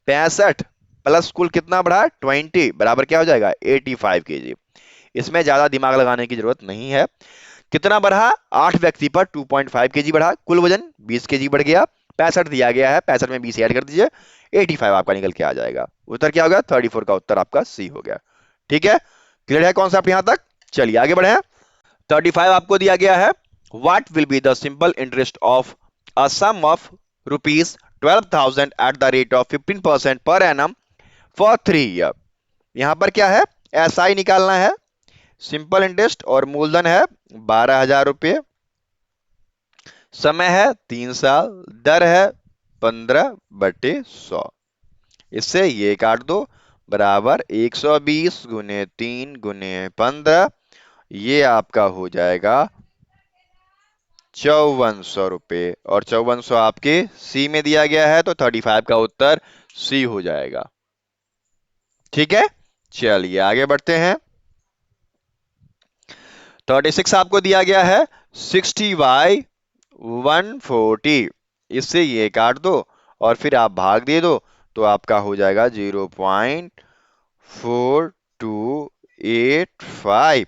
65 प्लस कुल कितना बढ़ा? 20 बराबर क्या हो जाएगा? 85 kg। इसमें ज्यादा दिमाग लगाने की जरूरत नहीं है। कितना बढ़ा? 8 व्यक्ति पर 2.5 kg बढ़ा, कुल वजन 20 kg बढ़ गया। 65 दिया गया है, 65 में 20 ऐड कर दीजिए, 85 आपका निकल के आ जाएगा। उत्तर क्या हो गया? 34 का उत्तर आपका सी हो गया। ठीक है, क्लियर है कॉन्सेप्ट यहां तक? चलिए आगे बढ़े। 35 आपको दिया गया है what will be the simple interest of a sum of rupees 12,000 at the rate of 15% per annum for 3 year. यहां पर क्या है? एसआई निकालना है। सिंपल इंटरेस्ट और मूलधन है 12,000 रुपये, समय है 3 साल, दर है 15/100। इससे ये काट दो, बराबर 120 गुने 3 गुने 15, ये आपका हो जाएगा 5400 रुपये। और 5400 आपके सी में दिया गया है, तो 35 का उत्तर सी हो जाएगा। ठीक है, चलिए आगे बढ़ते हैं। 36 आपको दिया गया है 60/140, इससे ये काट दो और फिर आप भाग दे दो, तो आपका हो जाएगा 0.4285।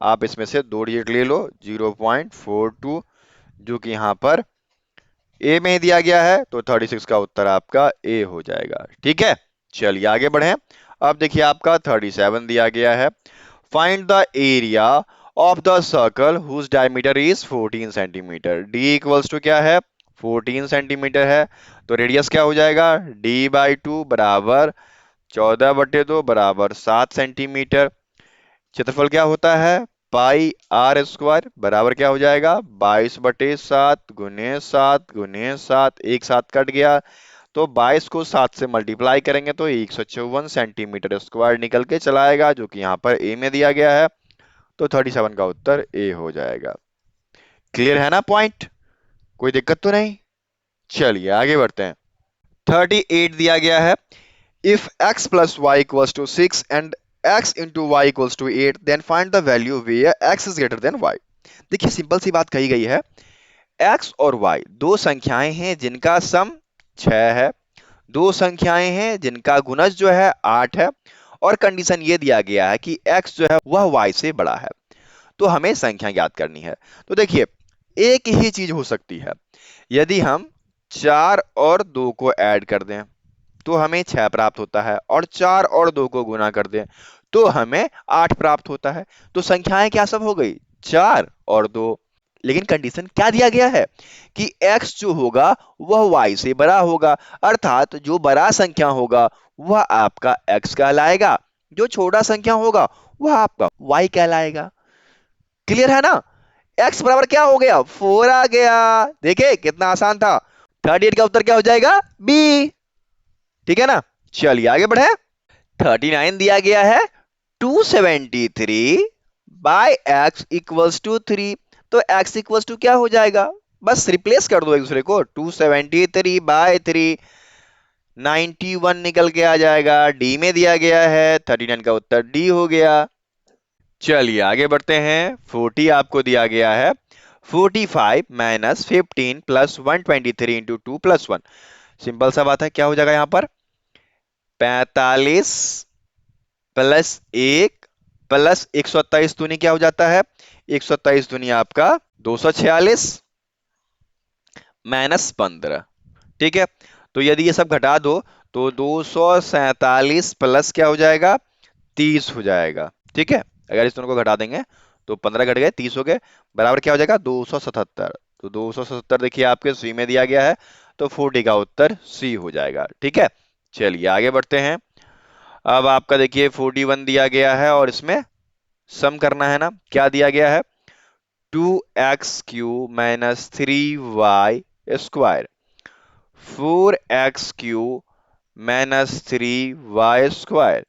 आप इसमें से 2 डिजिट ले लो, 0.42, जो कि यहां पर ए में दिया गया है, तो 36 का उत्तर आपका ए हो जाएगा। ठीक है, चलिए आगे बढ़ें। अब देखिए आपका 37 दिया गया है find the area of the circle whose diameter is 14 centimetre. D equals to क्या है? 14 सेंटीमीटर है, तो रेडियस क्या हो जाएगा? d/2 बराबर 14/2 बराबर 7 सेंटीमीटर। क्षेत्रफल क्या होता है? पाई आर स्क्वायर बराबर क्या हो जाएगा? 22/7 गुने 7 गुने 7, एक साथ कट गया, तो 22 को 7 से मल्टीप्लाई करेंगे तो 154 सेंटीमीटर स्क्वायर निकल के चला आएगा, जो कि यहाँ पर ए में दिया गया है। तो 37 का उत्तर ए हो जाएगा। क्लियर है ना पॉइंट? कोई दिक्कत तो नहीं? चलिए आगे बढ़ते हैं। 38 दिया गया है if x plus y equals to 6 and x into y equals to 8 then find the value where x is greater than y। देखिए सिंपल सी बात कही गई है, x और y दो संख्याएं हैं जिनका सम 6 है, दो संख्याएं हैं जिनका गुणज जो है 8 है, और कंडीशन ये दिया गया है कि x जो है वह y से बड़ा है। तो हमें संख्या ज्ञात करनी है। तो देखिए एक ही चीज हो सकती है, यदि हम 4 और 2 को ऐड कर दें तो हमें 6 प्राप्त होता है, और 4 और 2 को गुना कर दें तो हमें 8 प्राप्त होता है। तो संख्याएं क्या सब हो गई? 4 और 2। लेकिन कंडीशन क्या दिया गया है कि x जो होगा वह y से बड़ा होगा, अर्थात जो बड़ा संख्या होगा वह आपका x कहलाएगा, जो छोटा संख्या होगा वह आपका y कहलाएगा। क्लियर है ना? x बराबर क्या हो गया? 4 आ गया। देखे कितना आसान था। 38 का उत्तर क्या हो जाएगा? बी। ठीक है ना? चलिए आगे बढ़े। 39 दिया गया है 273 बाय x इक्वल्स टू 3। तो x इक्वल्स टू क्या हो जाएगा? बस रिप्लेस कर दो एक दूसरे को, 273 बाय 3, 91 निकल के आ जाएगा। डी में दिया गया है, 39 का उत्तर डी हो गया। चलिए आगे बढ़ते हैं। 40 आपको दिया गया है 45 minus 15 plus 123 into 2 plus 1। Simple सा बात है, क्या हो जाएगा यहाँ पर? 45 प्लस 1 प्लस 127 दूनी क्या हो जाता है? 127 दूनी आपका 246 माइनस 15। ठीक है, तो यदि ये सब घटा दो तो 247 प्लस क्या हो जाएगा, 30 हो जाएगा। ठीक है, अगर इस दोनों को घटा देंगे तो 15 घट गए 30 हो गए, बराबर क्या हो जाएगा 277। तो 277 देखिए आपके सी में दिया गया है, तो 40 का उत्तर सी हो जाएगा। ठीक है, चलिए आगे बढ़ते हैं। अब आपका देखिए 41 दिया गया है और इसमें सम करना है ना, क्या दिया गया है, 2x³ minus 3y square, 4x³ minus 3y square,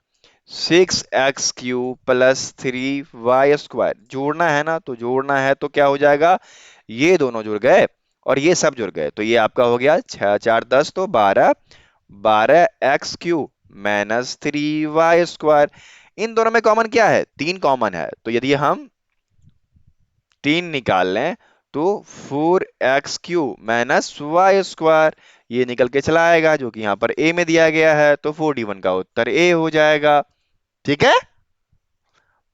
6x³ plus 3y square. जोड़ना है ना, तो जोड़ना है तो क्या हो जाएगा, ये दोनों जुड़ गए और ये सब जुड़ गए, तो ये आपका हो गया 6 4 10 तो 12, 12x³ माइनस 3y स्क्वायर। इन दोनों में कॉमन क्या है, 3 कॉमन है, तो यदि हम 3 निकाल लें तो 4x³ माइनस y स्क्वायर ये निकल के चला आएगा, जो कि यहां पर a में दिया गया है, तो 41 का उत्तर a हो जाएगा। ठीक है,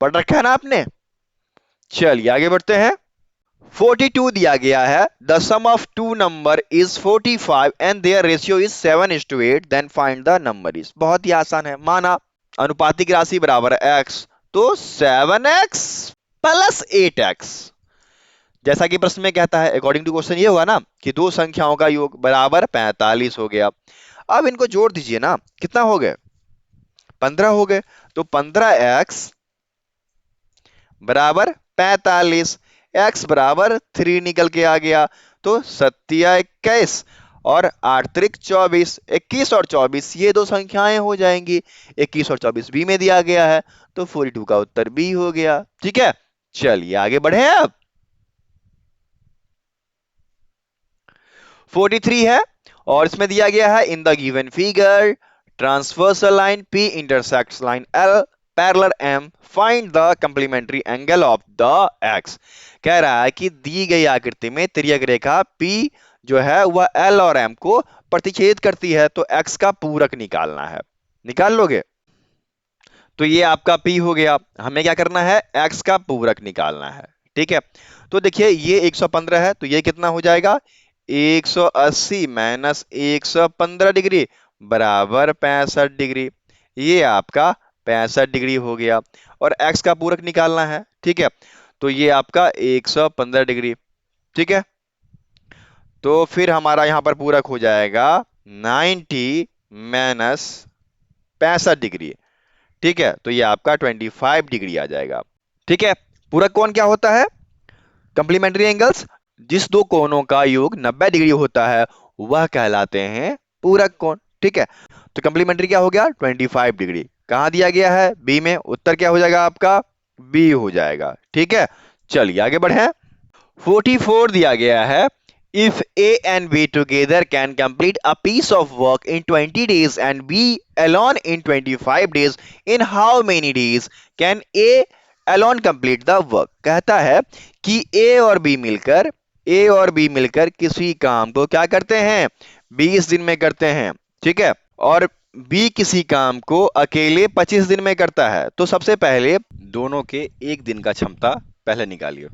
पढ़ रखा है ना आपने। चलिए आगे बढ़ते हैं। 42 दिया गया है, the sum of two number is 45 and their ratio is 7:8, then find the number is. बहुत ही आसान है, माना अनुपातिक राशि बराबर है x, तो 7x प्लस 8x। जैसा कि प्रश्न में कहता है, अकॉर्डिंग टू क्वेश्चन ये होगा ना कि दो संख्याओं का योग बराबर 45 हो गया। अब इनको जोड़ दीजिए ना, कितना हो गए, 15 हो गए, तो 15x बराबर 45, x बराबर 3 निकल के आ गया, तो 7×21 और 8×24, 21 और 24 ये दो संख्याएं हो जाएंगी। 21 और 24 बी में दिया गया है, तो 42 का उत्तर बी हो गया। ठीक है, चलिए आगे बढ़े। अब 43 है और इसमें दिया गया है, in the given figure transversal line P intersects line L parallel M, find the complementary angle of the x। कह रहा है कि दी गई आकृति में तिर्यक रेखा P जो है वह L और M को प्रतिच्छेद करती है, तो x का पूरक निकालना है। निकाल लोगे, तो ये आपका P हो गया। हमें क्या करना है, x का पूरक निकालना है। ठीक है, तो देखिए ये 115 है, तो ये कितना हो जाएगा, 180 माइनस 115 डिग्री बराबर 65 डिग्री। ये आपका 65 डिग्री हो गया और x का पूरक निकालना है। ठीक है, तो ये आपका 115 डिग्री। ठीक है, तो फिर हमारा यहां पर पूरक हो जाएगा 90 माइनस 65 डिग्री। ठीक है, तो ये आपका 25 डिग्री आ जाएगा। ठीक है, पूरक कोण क्या होता है, कंप्लीमेंट्री एंगल्स, जिस दो कोणों का योग 90 डिग्री होता है वह कहलाते हैं पूरक कोण। ठीक है, तो कंप्लीमेंट्री क्या हो गया, 25 डिग्री। कहां दिया गया है, बी में, उत्तर क्या हो जाएगा आपका, बी हो जाएगा। ठीक है, चलिए आगे बढ़े। 44 दिया गया है, if A and B together can complete a piece of work in 20 days and B alone in 25 days, in how many days can A alone complete the work। कहता है कि A और B मिलकर किसी काम को क्या करते हैं, 20 दिन में करते हैं। ठीक है, और B किसी काम को अकेले 25 दिन में करता है। तो सबसे पहले दोनों के एक दिन का क्षमता पहले निकालिए।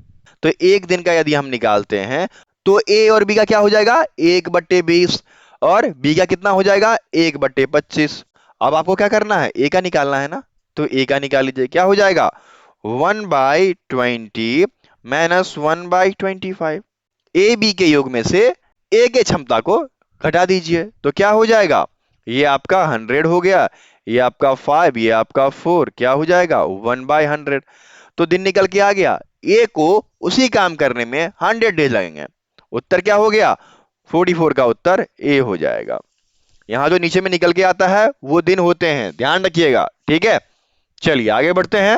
तो एक दिन का यदि हम निकालते हैं तो A और B का क्या हो जाएगा, 1/20 और B का कितना हो जाएगा, 1/25। अब आपको क्या करना है, A का निकालना है ना, तो A का निकाल लीजिए, क्या हो जाएगा 1/20 माइनस 1/25। A B के योग में से A के क्षमता को घटा दीजिए, तो क्या हो जाएगा, ये आपका 100 हो गया, ये आपका 5, ये आपका 4, क्या हो जाएगा 1/100। तो दिन निकल के आ गया, A को उसी काम करने में 100 डेज लगेंगे। उत्तर क्या हो गया, 44 का उत्तर A हो जाएगा। यहां जो नीचे में निकल के आता है वो दिन होते हैं, ध्यान रखिएगा। ठीक है, चलिए आगे बढ़ते हैं।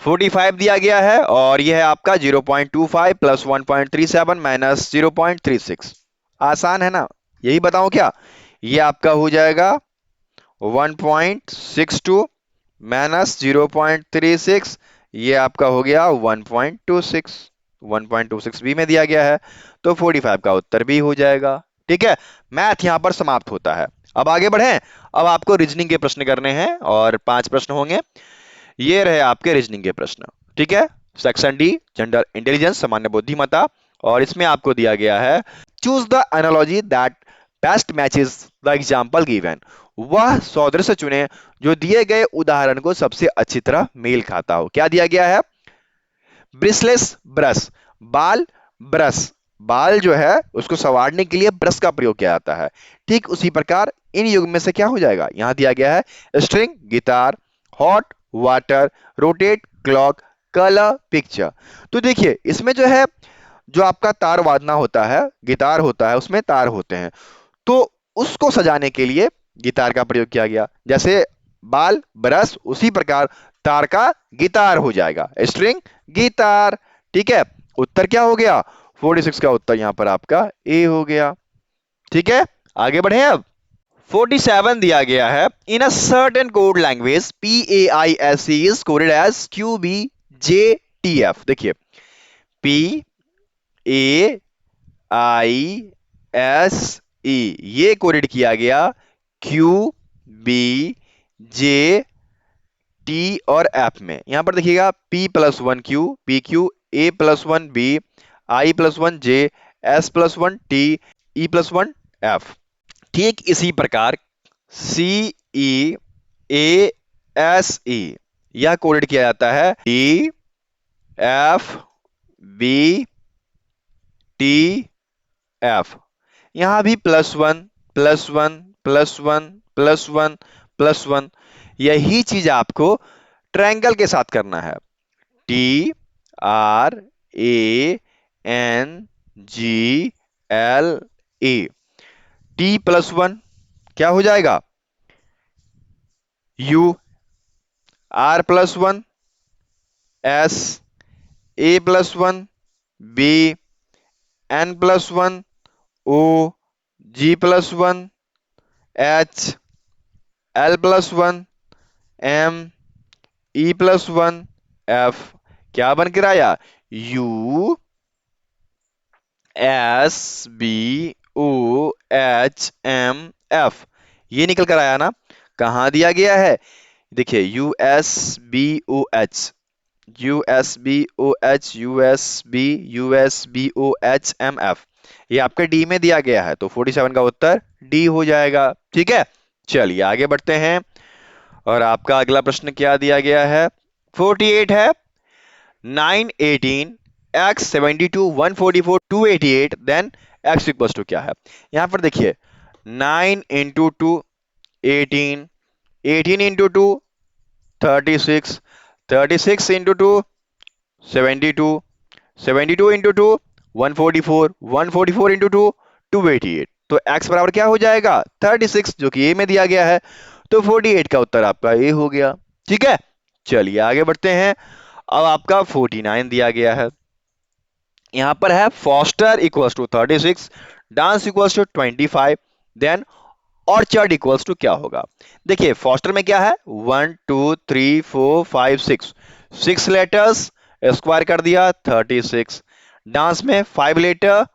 45 दिया गया है और यह है आपका 0.25 प्लस 1.37 माइनस 0.36। आसान है ना, यही बताऊं क्या, ये आपका हो जाएगा 1.62 माइनस 0.36, ये आपका हो गया 1.26। 1.26 बी में दिया गया है, तो 45 का उत्तर भी हो जाएगा। ठीक है, मैथ यहां पर समाप्त होता है। अब आगे बढ़ें, अब आपको रीजनिंग के प्रश्न करने हैं और 5 प्रश्न होंगे। ये रहे आपके रीजनिंग के प्रश्न। ठीक है, सेक्शन डी जनरल इंटेलिजेंस सामान्य बुद्धिमत्ता, और इसमें आपको दिया गया है, choose the analogy that best matches the example given. वह सादृश्य चुने जो दिए गए उदाहरण को सबसे अच्छी तरह मेल खाता हो। क्या दिया गया है? ब्रिसलेस ब्रश, बाल ब्रश, बाल जो है उसको संवारने के लिए ब्रश का प्रयोग किया जाता है। ठीक उसी प्रकार इन युग में से क्या हो जाएगा? यहां दिया गया है string guitar, hot water, rotate clock, colour picture. तो देखिए इसमें जो है, जो आपका तार वादना होता है, गिटार होता है, उसमें तार होते हैं, तो उसको सजाने के लिए गिटार का प्रयोग किया गया। जैसे बाल ब्रश, उसी प्रकार तार का गिटार हो जाएगा, स्ट्रिंग गिटार। ठीक है, उत्तर क्या हो गया? 46 का उत्तर यहां पर आपका ए हो गया। ठीक है, आगे बढ़े अब। 47 दिया गया है, in a certain code language PAISE is coded as QBJTF। देखिए PAISE ये कोडेड किया गया QBJT और F में। यहां पर देखिएगा P+1Q, PQ, A+1B, I+1J, S+1T, E+1F। ठीक इसी प्रकार CEASE यह कोडेड किया जाता है DFBTF। यहां भी +1 +1 +1 +1 +1, यही चीज आपको ट्रायंगल के साथ करना है। TRANGLA, T+1 क्या हो जाएगा? U, R+1 S, A+1 B, N+1 O, G+1 H, L+1 M, E+1 F। क्या बन कर आया? U S B O H M F, ये निकल कर आया ना। कहां दिया गया है? देखिए USBOH, USBOH, USBOHMF, ये आपके डी में दिया गया है, तो 47 का उत्तर डी हो जाएगा। ठीक है, चलिए आगे बढ़ते हैं। और आपका अगला प्रश्न क्या दिया गया है? 48 है, 9, 18, x 72, 144, 288, then x equal to क्या है? यहां पर देखिए 9 into 2 18, 18 into 2 36, 36 into 2 72, 72 into 2 144, 144 into 2 288। तो x बराबर क्या हो जाएगा? 36, जो कि a में दिया गया है, तो 48 का उत्तर आपका a हो गया। ठीक है, चलिए आगे बढ़ते हैं। अब आपका 49 दिया गया है, यहां पर है foster equals to 36, dance equals to 25, then orchard equals to क्या होगा? देखिए फॉस्टर में क्या है? 1 2 3 4 5 6 लेटर्स, स्क्वायर कर दिया 36। डांस में 5 लेटर,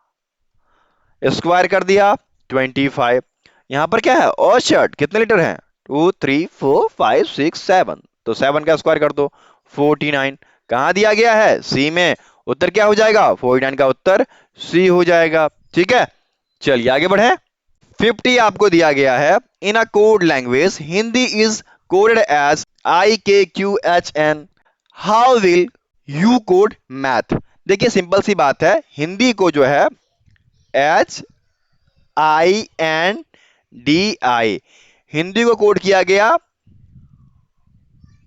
स्क्वायर कर दिया 25। यहां पर क्या है? ऑर्चर्ड, कितने लेटर हैं? 2 3 4 5 6 7, तो 7 का स्क्वायर कर दो 49। कहां दिया गया है? सी में। उत्तर क्या हो जाएगा? 49 का उत्तर सी हो जाएगा। ठीक है, चलिए आगे बढ़े। 50 आपको दिया गया है, in a code language Hindi is coded as IKQHN, how will you code math? देखिए सिंपल सी बात है, हिंदी को जो है HINDI, हिंदी को कोड किया गया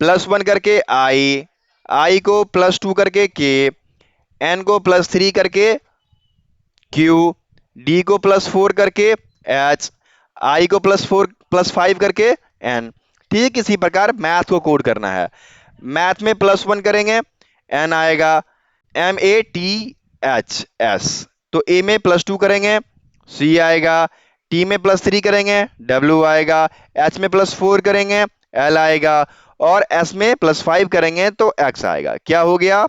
+1 करके I को +2 करके K, N को +3 करके Q, D को +4 करके H, I को +5 करके N। ठीक इसी प्रकार मैथ को कोड करना है। मैथ में +1 करेंगे, N आएगा, MATHS, तो A में +2 करेंगे, C आएगा, T में +3 करेंगे, W आएगा, H में +4 करेंगे, L आएगा, और S में +5 करेंगे तो X आएगा। क्या हो गया?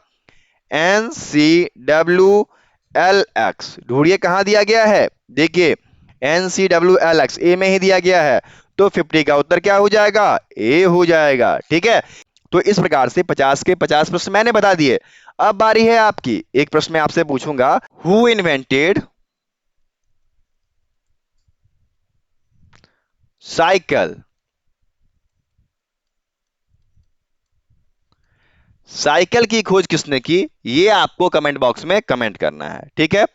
NCWLX। ढूंढिए कहां दिया गया है? देखिए NCWLX ए में ही दिया गया है, तो 50 का उत्तर क्या हो जाएगा? ए हो जाएगा। ठीक है, तो इस प्रकार से 50 के 50 प्रश्न मैंने बता दिए। अब बारी है आपकी, एक प्रश्न मैं आपसे पूछूंगा, हु इन्वेंटेड साइकिल। साइकिल की खोज किसने की, ये आपको कमेंट बॉक्स में कमेंट करना है, ठीक है।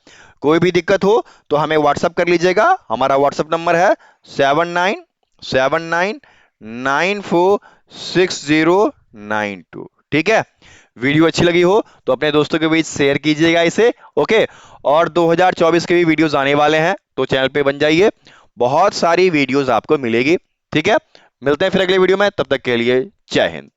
कोई भी दिक्कत हो तो हमें व्हाट्सअप कर लीजिएगा। हमारा व्हाट्सअप नंबर है 7979946092, ठीक है। वीडियो अच्छी लगी हो तो अपने दोस्तों के बीच शेयर कीजिएगा इसे, ओके। और 2024 के भी वीडियोस आने वाले हैं तो चैनल पे बन जाइए, बहुत सारी वीडियोस आपको मिलेगी, ठीक है। मिलते हैं फिर अगले वीडियो में, तब तक के लिए जय हिंद।